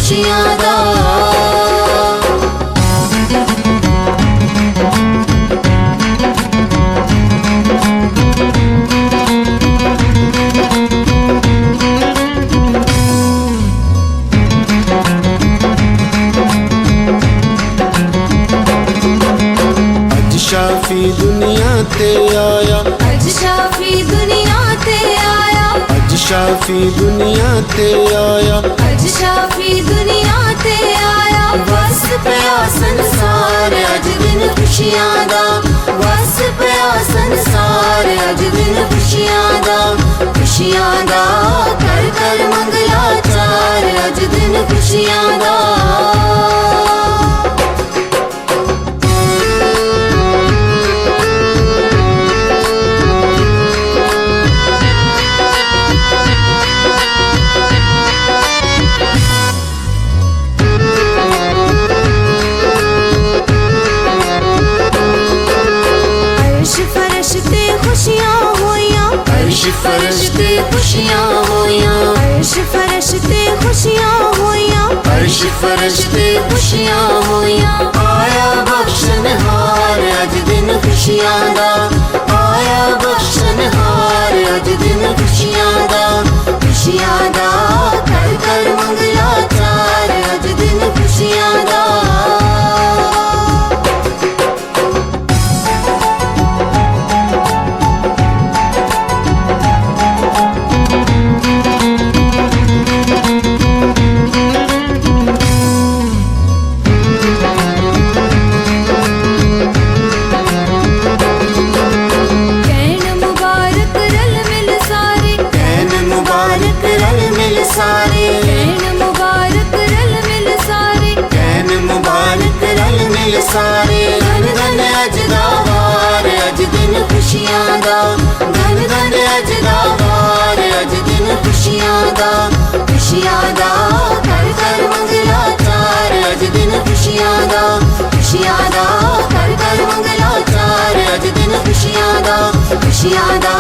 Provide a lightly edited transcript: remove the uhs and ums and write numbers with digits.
खुशियां दा। शाफी दुनिया ते आया, अज शाफी दुनिया ते आया, अज शाफी दुनिया ते आया, अज शाफी दुनिया ते आया। बस पिया संसार अज दिन खुशियां दा, बस पिया संसार अज दिन खुशियां दा, खुशियां दा। कर कर मंगला चार अज दिन खुशियां दा। अर्श फरश ते खुशियां होइयां, अर्श फरश ते खुशियां होइयां, अर्श फरश ते खुशियां होइयां। आया बख्शनहार अज दिन खुशियां दा, आया बख्शनहार अज दिन खुशियां दा, खुशियां दा। कर कर मंगला चार अज दिन खुशियां दा। सारे कैन मुबारक रल मिल सारे, कैन मुबारक रल मिल सारे। धन धन अज दा वार अज दिन खुशियां दा, धन धन अज दा वार अज दिन खुशियां दा, खुशियां दा। कर कर मंगला चार अज दिन खुशियां दा, खुशियां दा। कर कर मंगला चार अज दिन खुशियां दा, खुशियां दा।